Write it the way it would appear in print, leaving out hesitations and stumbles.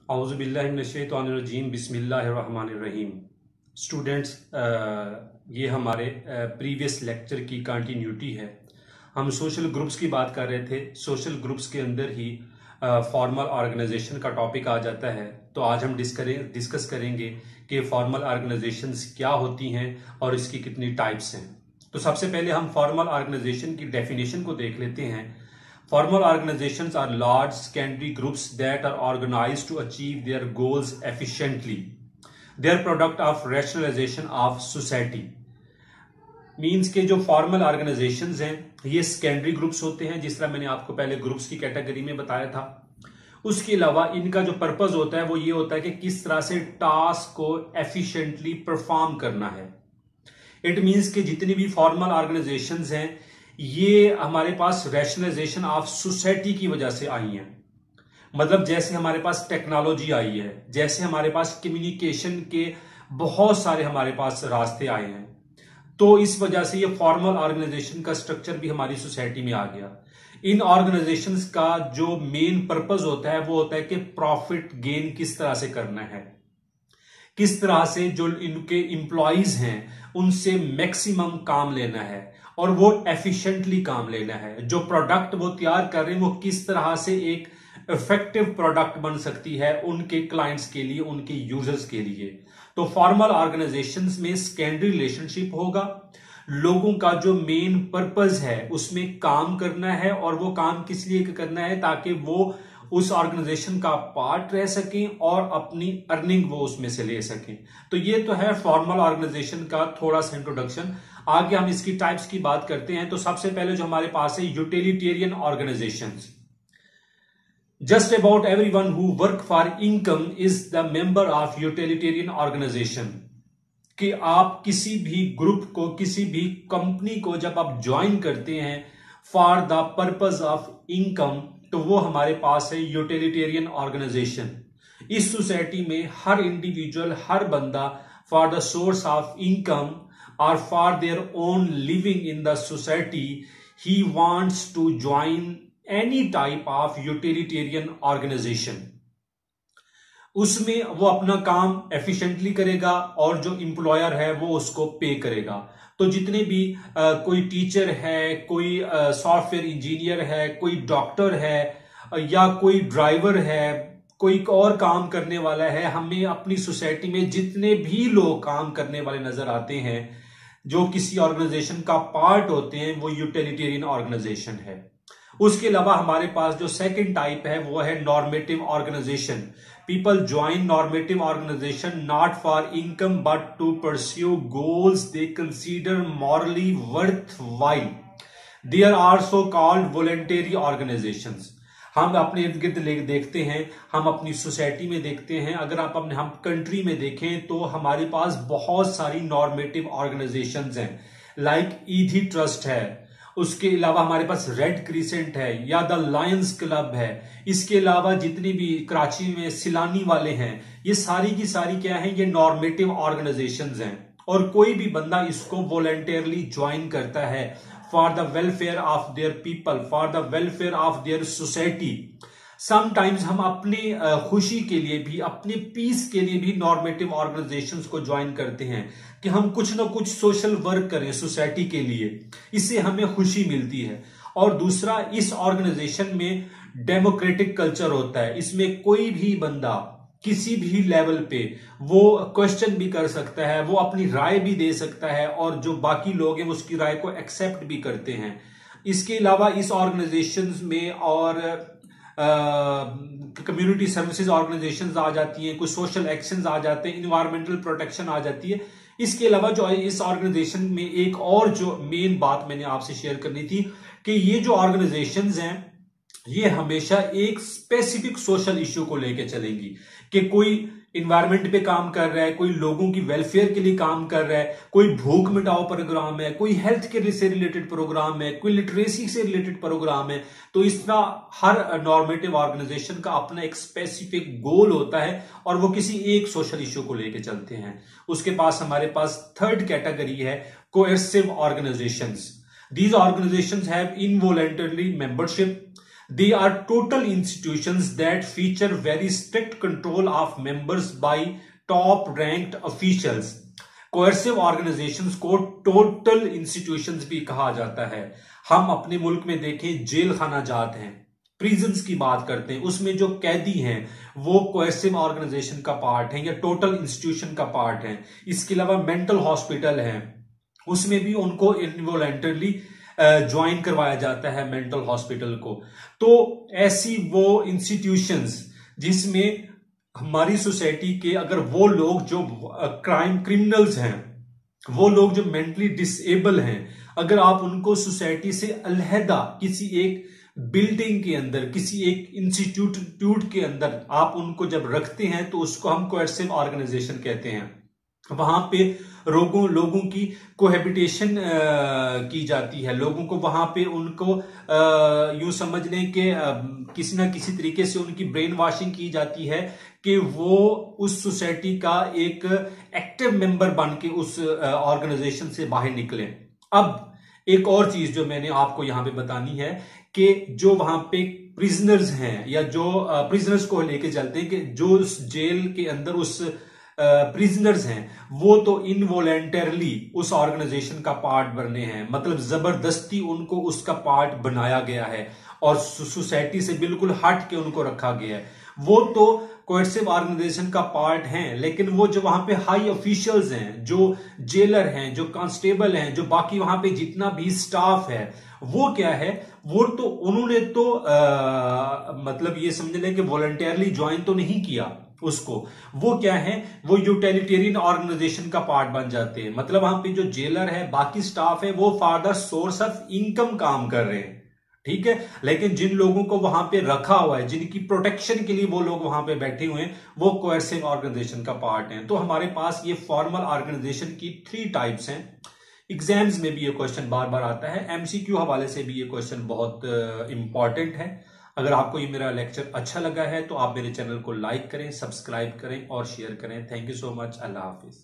औज़ुबिल्लाहिमिनश्शैतानिर्रजीम बिस्मिल्लाहिर्रहमानिर्रहीम। स्टूडेंट्स, ये हमारे प्रीवियस लेक्चर की कंटिन्यूटी है। हम सोशल ग्रुप्स की बात कर रहे थे। सोशल ग्रुप्स के अंदर ही फॉर्मल ऑर्गेनाइजेशन का टॉपिक आ जाता है। तो आज हम डिस्कस करेंगे कि फॉर्मल ऑर्गेनाइजेशंस क्या होती हैं और इसकी कितनी टाइप्स हैं। तो सबसे पहले हम फॉर्मल ऑर्गेनाइजेशन की डेफिनेशन को देख लेते हैं। Formal organizations are large secondary groups that are organized to achieve their goals efficiently. They are product of rationalization of society. Means के जो फॉर्मल ऑर्गेनाइजेशंस हैं ये सेकेंडरी ग्रुप्स होते हैं, जिस तरह मैंने आपको पहले ग्रुप्स की कैटेगरी में बताया था। उसके अलावा इनका जो पर्पस होता है वो ये होता है कि किस तरह से टास्क को एफिशिएंटली परफॉर्म करना है। इट मीन्स कि जितनी भी फॉर्मल ऑर्गेनाइजेशंस हैं ये हमारे पास रैशनलाइजेशन ऑफ सोसाइटी की वजह से आई हैं। मतलब जैसे हमारे पास टेक्नोलॉजी आई है, जैसे हमारे पास कम्युनिकेशन के बहुत सारे हमारे पास रास्ते आए हैं, तो इस वजह से ये फॉर्मल ऑर्गेनाइजेशन का स्ट्रक्चर भी हमारी सोसाइटी में आ गया। इन ऑर्गेनाइजेशंस का जो मेन पर्पस होता है वो होता है कि प्रॉफिट गेन किस तरह से करना है, किस तरह से जो इनके एम्प्लॉइज हैं उनसे मैक्सिमम काम लेना है और वो एफिशिएंटली काम लेना है। जो प्रोडक्ट वो तैयार कर रहे हैं वो किस तरह से एक इफेक्टिव प्रोडक्ट बन सकती है उनके क्लाइंट्स के लिए, उनके यूजर्स के लिए। तो फॉर्मल ऑर्गेनाइजेशंस में सेकेंडरी रिलेशनशिप होगा। लोगों का जो मेन पर्पस है उसमें काम करना है, और वो काम किस लिए करना है ताकि वो उस ऑर्गेनाइजेशन का पार्ट रह सकें और अपनी अर्निंग वो उसमें से ले सकें। तो ये तो है फॉर्मल ऑर्गेनाइजेशन का थोड़ा सा इंट्रोडक्शन। आगे हम इसकी टाइप्स की बात करते हैं। तो सबसे पहले जो हमारे पास है utilitarian organisations. Just about everyone who work for income is the member of utilitarian organisation. कि आप किसी भी ग्रुप को, किसी भी कंपनी को जब आप ज्वाइन करते हैं for the purpose of income, तो वो हमारे पास है यूटिलिटेरियन ऑर्गेनाइजेशन। इस सोसाइटी में हर इंडिविजुअल, हर बंदा for the source of income और for their own living in the society, he wants to join any type of utilitarian organisation. उसमें वो अपना काम एफिशिएंटली करेगा और जो एम्प्लॉयर है वो उसको पे करेगा। तो जितने भी कोई टीचर है, कोई सॉफ्टवेयर इंजीनियर है, कोई डॉक्टर है, या कोई ड्राइवर है, कोई और काम करने वाला है, हमें अपनी सोसाइटी में जितने भी लोग काम करने वाले नजर आते हैं जो किसी ऑर्गेनाइजेशन का पार्ट होते हैं वो यूटिलिटेरियन ऑर्गेनाइजेशन है। उसके अलावा हमारे पास जो सेकंड टाइप है वो है normative organisation. People join normative organization not for income but to pursue goals they consider morally worthwhile. They are also called voluntary organizations. हम अपने इर्द गिर्द देखते हैं, हम अपनी सोसाइटी में देखते हैं, अगर आप अपने हम कंट्री में देखें तो हमारे पास बहुत सारी नॉर्मेटिव ऑर्गेनाइजेशंस हैं। लाइक ईधी ट्रस्ट है, उसके अलावा हमारे पास रेड क्रिसेंट है या द लायंस क्लब है। इसके अलावा जितनी भी कराची में सिलानी वाले हैं, ये सारी की सारी क्या है, ये नॉर्मेटिव ऑर्गेनाइजेशंस हैं। और कोई भी बंदा इसको वॉलंटियरली ज्वाइन करता है for the welfare of their people, for the welfare of their society. Sometimes हम अपनी खुशी के लिए भी, अपने पीस के लिए भी नॉर्मेटिव ऑर्गेनाइजेशंस को ज्वाइन करते हैं कि हम कुछ ना कुछ सोशल वर्क करें सोसाइटी के लिए, इससे हमें खुशी मिलती है। और दूसरा, इस ऑर्गेनाइजेशन में डेमोक्रेटिक कल्चर होता है। इसमें कोई भी बंदा किसी भी लेवल पे वो क्वेश्चन भी कर सकता है, वो अपनी राय भी दे सकता है, और जो बाकी लोग हैं उसकी राय को एक्सेप्ट भी करते हैं। इसके अलावा इस ऑर्गेनाइजेशंस में और कम्युनिटी सर्विसेज ऑर्गेनाइजेशंस आ जाती हैं, कुछ सोशल एक्शंस आ जाते हैं, इन्वायरमेंटल प्रोटेक्शन आ जाती है। इसके अलावा जो इस ऑर्गेनाइजेशन में एक और जो मेन बात मैंने आपसे शेयर करनी थी कि ये जो ऑर्गेनाइजेशंस हैं ये हमेशा एक स्पेसिफिक सोशल इश्यू को लेकर चलेंगी। कि कोई इन्वायरमेंट पे काम कर रहा है, कोई लोगों की वेलफेयर के लिए काम कर रहा है, कोई भूख मिटाओ प्रोग्राम है, कोई हेल्थ केयर से रिलेटेड प्रोग्राम है, कोई लिटरेसी से रिलेटेड प्रोग्राम है। तो इस तरह हर नॉर्मेटिव ऑर्गेनाइजेशन का अपना एक स्पेसिफिक गोल होता है और वो किसी एक सोशल इश्यू को लेकर चलते हैं। उसके पास हमारे पास थर्ड कैटेगरी है coercive organisations. These organisations have involuntary membership. They are total institutions that feature very strict control of members by top ranked officials. Coercive organisations को टोटल इंस्टीट्यूशंस भी कहा जाता है। हम अपने मुल्क में देखें, जेल खाना जात हैं, प्रिजन्स की बात करते हैं, उसमें जो कैदी हैं वो कोएर्सिव ऑर्गेनाइजेशन का पार्ट है या टोटल इंस्टीट्यूशन का पार्ट है। इसके अलावा मेंटल हॉस्पिटल है, उसमें भी उनको इनवॉलंटरली ज्वाइन करवाया जाता है मेंटल हॉस्पिटल को। तो ऐसी वो इंस्टीट्यूशंस जिसमें हमारी सोसाइटी के अगर वो लोग जो क्रिमिनल्स हैं, वो लोग जो मेंटली डिसेबल हैं, अगर आप उनको सोसाइटी से अलहदा किसी एक बिल्डिंग के अंदर, किसी एक इंस्टीट्यूट के अंदर आप उनको जब रखते हैं तो उसको हम कोएर्सिव ऑर्गेनाइजेशन कहते हैं। वहां पे लोगों की कोहेबिटेशन की जाती है, लोगों को वहां पे उनको यूं समझ लें कि किसी ना किसी तरीके से उनकी ब्रेन वॉशिंग की जाती है कि वो उस सोसाइटी का एक एक्टिव मेंबर बन के उस ऑर्गेनाइजेशन से बाहर निकले। अब एक और चीज जो मैंने आपको यहां पे बतानी है कि जो वहां पे प्रिजनर्स हैं या जो प्रिजनर्स को लेके चलते हैं कि जो उस जेल के अंदर उस प्रिजनर्स हैं वो तो इनवॉलेंटरली उस ऑर्गेनाइजेशन का पार्ट बने हैं, मतलब जबरदस्ती उनको उसका पार्ट बनाया गया है और सोसाइटी से बिल्कुल हट के उनको रखा गया है। वो तो कोएर्सिव ऑर्गेनाइजेशन का पार्ट हैं, लेकिन वो जो वहां पे हाई ऑफिशियल्स हैं, जो जेलर हैं, जो कांस्टेबल हैं, जो बाकी वहां पे जितना भी स्टाफ है, वो क्या है, वो तो उन्होंने तो मतलब ये समझ लें कि वॉलंटियरली ज्वाइन तो नहीं किया उसको। वो क्या है, वो यूटिलिटेरियन ऑर्गेनाइजेशन का पार्ट बन जाते हैं। मतलब वहां पे जो जेलर है, बाकी स्टाफ है, वो for the source of income काम कर रहे हैं, ठीक है। लेकिन जिन लोगों को वहां पे रखा हुआ है, जिनकी प्रोटेक्शन के लिए वो लोग वहां पे बैठे हुए हैं, वो कोएर्सिव ऑर्गेनाइजेशन का पार्ट हैं। तो हमारे पास ये फॉर्मल ऑर्गेनाइजेशन की 3 टाइप्स हैं। एग्जाम्स में भी ये क्वेश्चन बार बार आता है, एमसीक्यू हवाले से भी ये क्वेश्चन बहुत इंपॉर्टेंट है। अगर आपको ये मेरा लेक्चर अच्छा लगा है तो आप मेरे चैनल को लाइक करें, सब्सक्राइब करें और शेयर करें। Thank you so much. Allah Hafiz.